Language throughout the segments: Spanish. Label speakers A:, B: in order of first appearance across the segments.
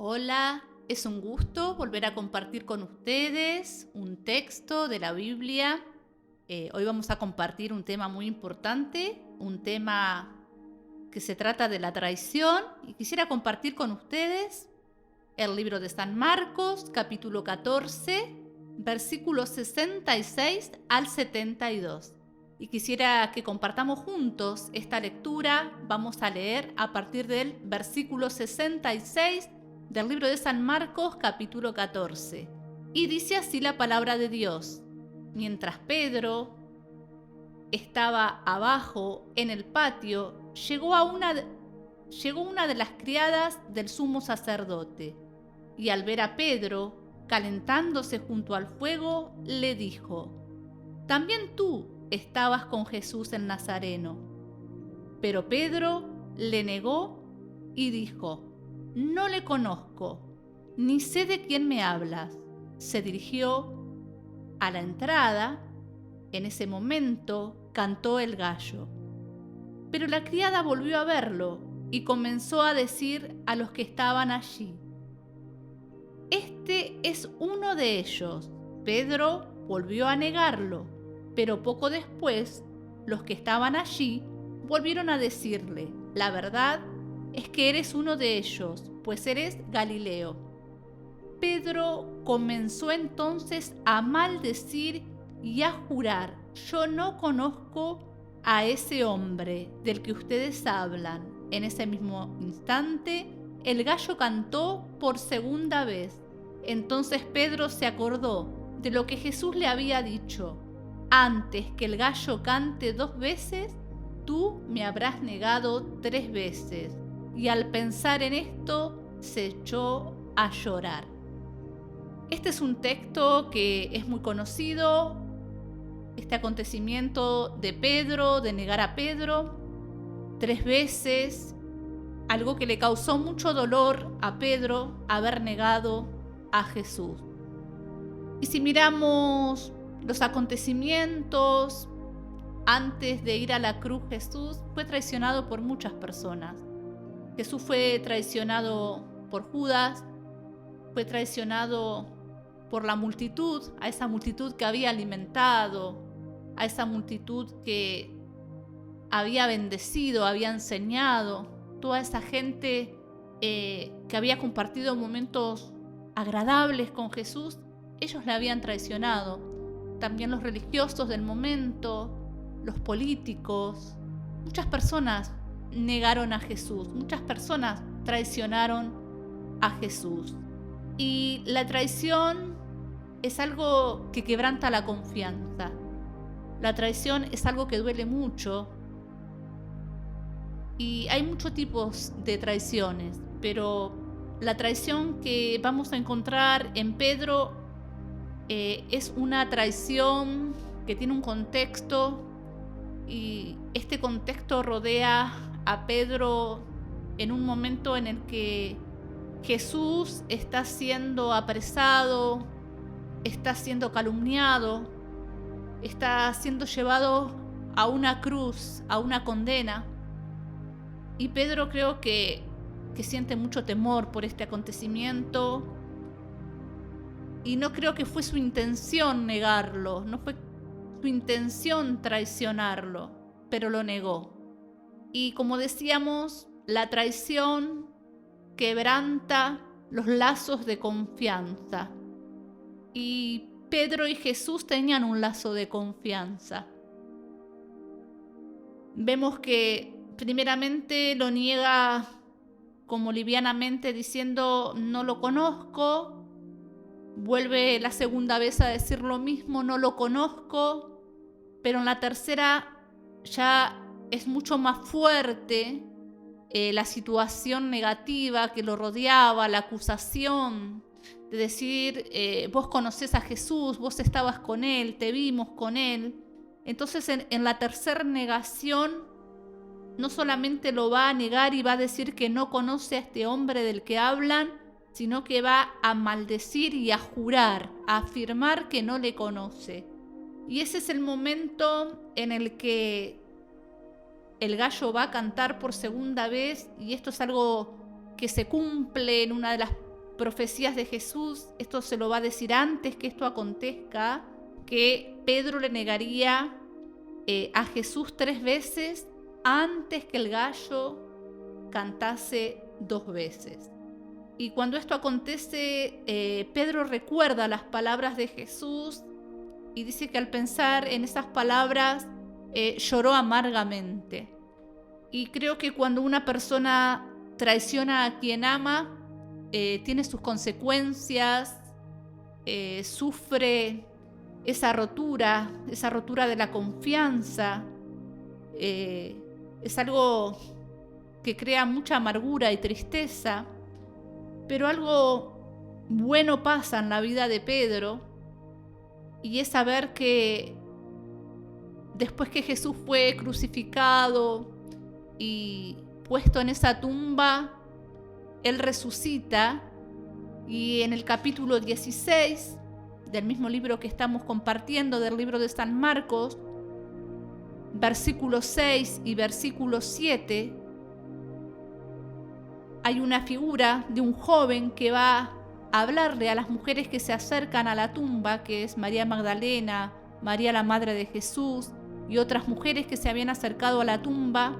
A: Hola, es un gusto volver a compartir con ustedes un texto de la Biblia. Hoy vamos a compartir un tema muy importante, un tema que se trata de la traición, y quisiera compartir con ustedes el libro de San Marcos, capítulo 14, versículos 66 al 72. Y quisiera que compartamos juntos esta lectura. Vamos a leer a partir del versículo 66 del libro de San Marcos, capítulo 14. Y dice así la palabra de Dios: mientras Pedro estaba abajo en el patio, llegó una de las criadas del sumo sacerdote, y al ver a Pedro calentándose junto al fuego, le dijo: «También tú estabas con Jesús el Nazareno». Pero Pedro le negó y dijo: «No le conozco, ni sé de quién me hablas». Se dirigió a la entrada. En ese momento cantó el gallo. Pero la criada volvió a verlo y comenzó a decir a los que estaban allí: «Este es uno de ellos». Pedro volvió a negarlo, pero poco después los que estaban allí volvieron a decirle: «La verdad es que eres uno de ellos, pues eres Galileo». Pedro comenzó entonces a maldecir y a jurar: «Yo no conozco a ese hombre del que ustedes hablan». En ese mismo instante, el gallo cantó por segunda vez. Entonces Pedro se acordó de lo que Jesús le había dicho: «Antes que el gallo cante 2 veces, tú me habrás negado 3 veces». Y al pensar en esto, se echó a llorar. Este es un texto que es muy conocido, este acontecimiento de Pedro, de negar a Pedro 3 veces, algo que le causó mucho dolor a Pedro, haber negado a Jesús. Y si miramos los acontecimientos, antes de ir a la cruz, Jesús fue traicionado por muchas personas. Jesús fue traicionado por Judas, fue traicionado por la multitud, a esa multitud que había alimentado, a esa multitud que había bendecido, había enseñado, toda esa gente que había compartido momentos agradables con Jesús. Ellos le habían traicionado. También los religiosos del momento, los políticos, muchas personas negaron a Jesús, muchas personas traicionaron a Jesús. Y la traición es algo que quebranta la confianza. La traición es algo que duele mucho. Y hay muchos tipos de traiciones, pero la traición que vamos a encontrar en Pedro es una traición que tiene un contexto, y este contexto rodea a Pedro en un momento en el que Jesús está siendo apresado, está siendo calumniado, está siendo llevado a una cruz, a una condena. Y Pedro creo que siente mucho temor por este acontecimiento, y no creo que fue su intención negarlo, no fue su intención traicionarlo, pero lo negó. Y como decíamos, la traición quebranta los lazos de confianza. Y Pedro y Jesús tenían un lazo de confianza. Vemos que primeramente lo niega como livianamente, diciendo: «No lo conozco». Vuelve la segunda vez a decir lo mismo: «No lo conozco». Pero en la tercera ya es mucho más fuerte la situación negativa que lo rodeaba, la acusación de decir: «Vos conocés a Jesús, vos estabas con Él, te vimos con Él». Entonces en la tercera negación, no solamente lo va a negar y va a decir que no conoce a este hombre del que hablan, sino que va a maldecir y a jurar, a afirmar que no le conoce. Y ese es el momento en el que el gallo va a cantar por segunda vez, y esto es algo que se cumple en una de las profecías de Jesús, esto se lo va a decir antes que esto acontezca, que Pedro le negaría a Jesús 3 veces antes que el gallo cantase 2 veces. Y cuando esto acontece, Pedro recuerda las palabras de Jesús y dice que al pensar en esas palabras lloró amargamente. Y creo que cuando una persona traiciona a quien ama, tiene sus consecuencias, sufre esa rotura de la confianza. Es algo que crea mucha amargura y tristeza, pero algo bueno pasa en la vida de Pedro, y es saber que después que Jesús fue crucificado y puesto en esa tumba, Él resucita, y en el capítulo 16 del mismo libro que estamos compartiendo, del libro de San Marcos, versículo 6 y versículo 7, hay una figura de un joven que va a hablarle a las mujeres que se acercan a la tumba, que es María Magdalena, María la Madre de Jesús y otras mujeres que se habían acercado a la tumba.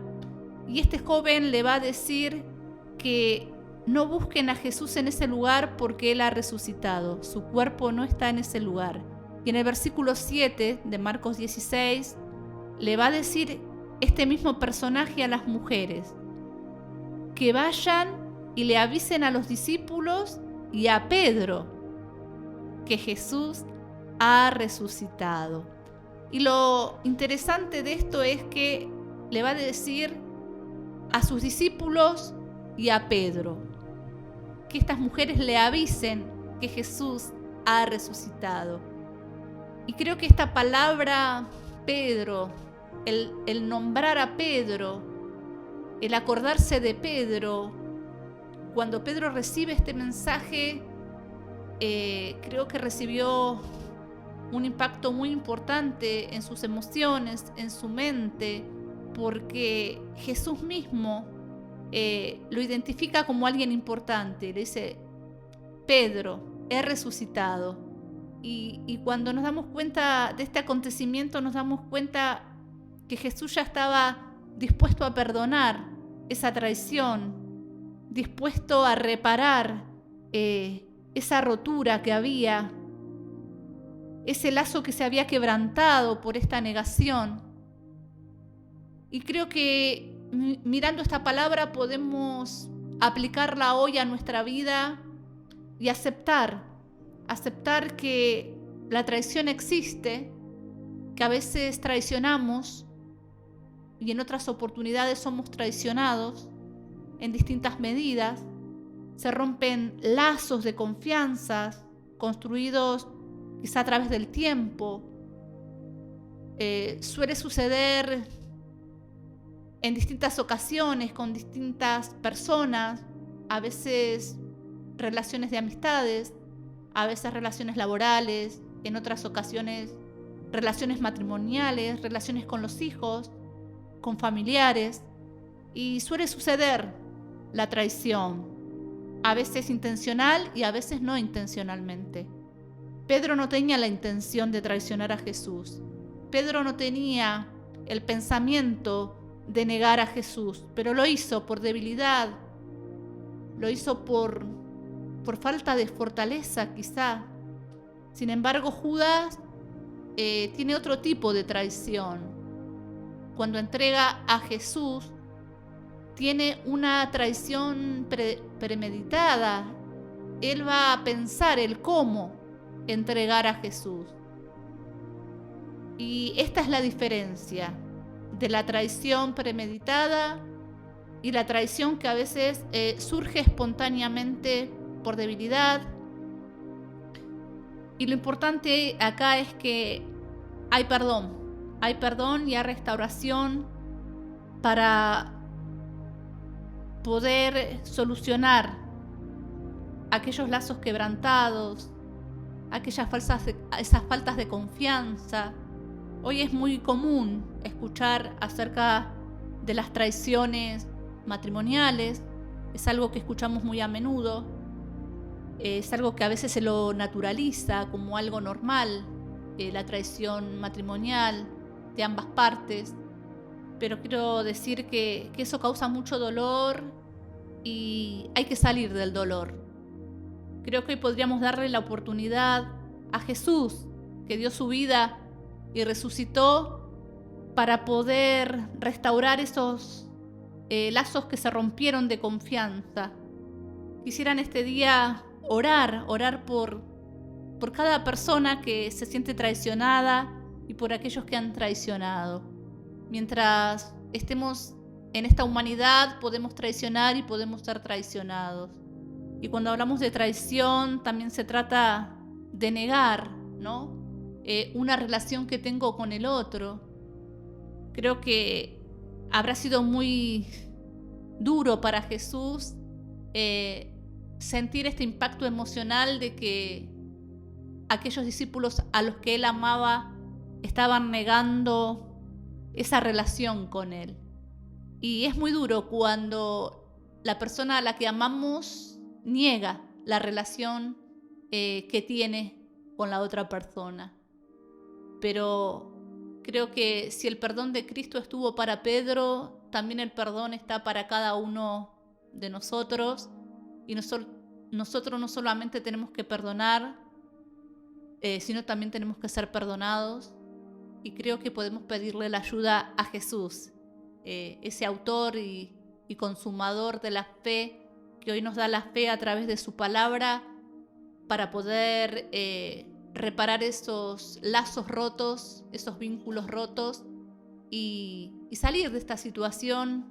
A: Y este joven le va a decir que no busquen a Jesús en ese lugar porque Él ha resucitado. Su cuerpo no está en ese lugar. Y en el versículo 7 de Marcos 16 le va a decir este mismo personaje a las mujeres que vayan y le avisen a los discípulos y a Pedro que Jesús ha resucitado. Y lo interesante de esto es que le va a decir a sus discípulos y a Pedro que estas mujeres le avisen que Jesús ha resucitado. Y creo que esta palabra Pedro, el nombrar a Pedro, el acordarse de Pedro, cuando Pedro recibe este mensaje, creo que recibió un impacto muy importante en sus emociones, en su mente, porque Jesús mismo lo identifica como alguien importante. Le dice: Pedro, he resucitado. Y cuando nos damos cuenta de este acontecimiento, nos damos cuenta que Jesús ya estaba dispuesto a perdonar esa traición, dispuesto a reparar esa rotura que había, ese lazo que se había quebrantado por esta negación. Y creo que mirando esta palabra podemos aplicarla hoy a nuestra vida y aceptar que la traición existe, que a veces traicionamos y en otras oportunidades somos traicionados en distintas medidas. Se rompen lazos de confianza construidos quizá a través del tiempo. Suele suceder en distintas ocasiones con distintas personas, a veces relaciones de amistades, a veces relaciones laborales, en otras ocasiones relaciones matrimoniales, relaciones con los hijos, con familiares, y suele suceder la traición, a veces intencional y a veces no intencionalmente. Pedro no tenía la intención de traicionar a Jesús. Pedro no tenía el pensamiento de negar a Jesús, pero lo hizo por debilidad, lo hizo por falta de fortaleza quizá. Sin embargo, Judas tiene otro tipo de traición. Cuando entrega a Jesús, tiene una traición premeditada. Él va a pensar el cómo entregar a Jesús. Y esta es la diferencia de la traición premeditada y la traición que a veces surge espontáneamente por debilidad. Y lo importante acá es que hay perdón y hay restauración para poder solucionar aquellos lazos quebrantados, esas faltas de confianza. Hoy es muy común escuchar acerca de las traiciones matrimoniales, es algo que escuchamos muy a menudo. Es algo que a veces se lo naturaliza como algo normal, la traición matrimonial de ambas partes. Pero quiero decir que eso causa mucho dolor y hay que salir del dolor. Creo que hoy podríamos darle la oportunidad a Jesús, que dio su vida y resucitó para poder restaurar esos lazos que se rompieron de confianza. Quisiera en este día orar por cada persona que se siente traicionada y por aquellos que han traicionado. Mientras estemos en esta humanidad, podemos traicionar y podemos ser traicionados. Y cuando hablamos de traición, también se trata de negar, ¿no? Una relación que tengo con el otro. Creo que habrá sido muy duro para Jesús sentir este impacto emocional de que aquellos discípulos a los que él amaba estaban negando esa relación con él. Y es muy duro cuando la persona a la que amamos niega la relación que tiene con la otra persona. Pero creo que si el perdón de Cristo estuvo para Pedro, también el perdón está para cada uno de nosotros. Y nosotros no solamente tenemos que perdonar, sino también tenemos que ser perdonados. Y creo que podemos pedirle la ayuda a Jesús, ese autor y consumador de la fe, que hoy nos da la fe a través de su palabra para poder reparar esos lazos rotos, esos vínculos rotos y salir de esta situación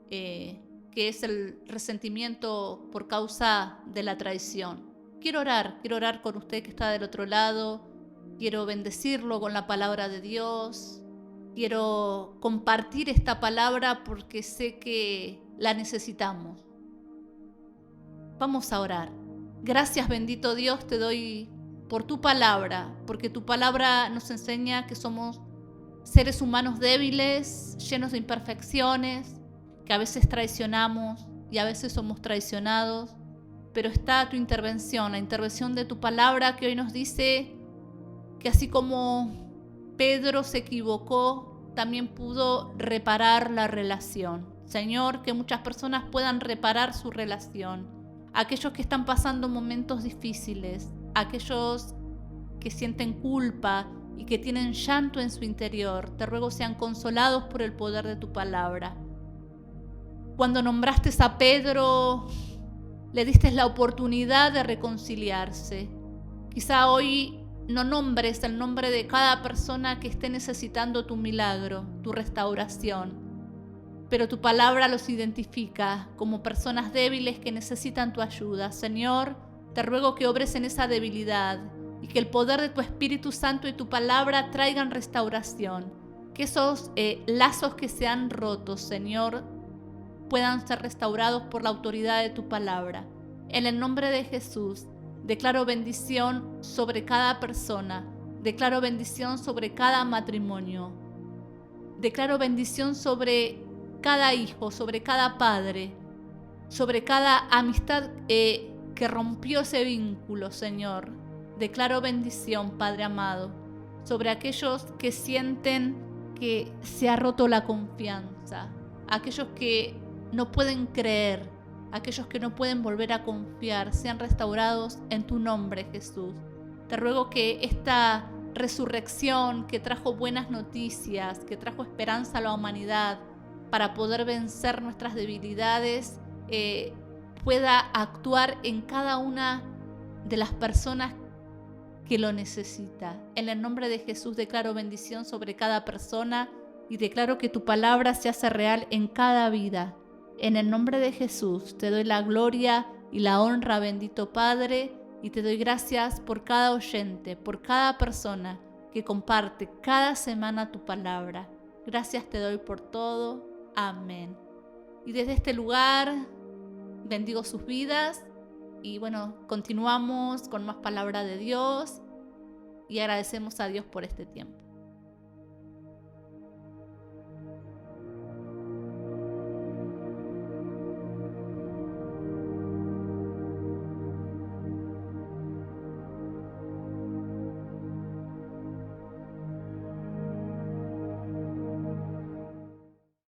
A: que es el resentimiento por causa de la traición. Quiero orar con usted que está del otro lado. Quiero bendecirlo con la palabra de Dios. Quiero compartir esta palabra porque sé que la necesitamos. Vamos a orar. Gracias, bendito Dios, te doy por tu palabra, porque tu palabra nos enseña que somos seres humanos débiles, llenos de imperfecciones, que a veces traicionamos y a veces somos traicionados, pero está tu intervención, la intervención de tu palabra que hoy nos dice que así como Pedro se equivocó, también pudo reparar la relación. Señor, que muchas personas puedan reparar su relación. Aquellos que están pasando momentos difíciles, aquellos que sienten culpa y que tienen llanto en su interior, te ruego sean consolados por el poder de tu palabra. Cuando nombraste a Pedro, le diste la oportunidad de reconciliarse. Quizá hoy no nombres el nombre de cada persona que esté necesitando tu milagro, tu restauración, pero tu palabra los identifica como personas débiles que necesitan tu ayuda. Señor, te ruego que obres en esa debilidad y que el poder de tu Espíritu Santo y tu palabra traigan restauración. Que esos lazos que se han roto, Señor, puedan ser restaurados por la autoridad de tu palabra. En el nombre de Jesús, declaro bendición sobre cada persona. Declaro bendición sobre cada matrimonio. Declaro bendición sobre cada hijo, sobre cada padre, sobre cada amistad que rompió ese vínculo, Señor. Declaro bendición, Padre amado, sobre aquellos que sienten que se ha roto la confianza, aquellos que no pueden creer, aquellos que no pueden volver a confiar, sean restaurados en tu nombre, Jesús. Te ruego que esta resurrección que trajo buenas noticias, que trajo esperanza a la humanidad para poder vencer nuestras debilidades, pueda actuar en cada una de las personas que lo necesita. En el nombre de Jesús declaro bendición sobre cada persona y declaro que tu palabra se hace real en cada vida. En el nombre de Jesús te doy la gloria y la honra, bendito Padre, y te doy gracias por cada oyente, por cada persona que comparte cada semana tu palabra. Gracias te doy por todo. Amén. Y desde este lugar bendigo sus vidas y bueno, continuamos con más palabra de Dios y agradecemos a Dios por este tiempo.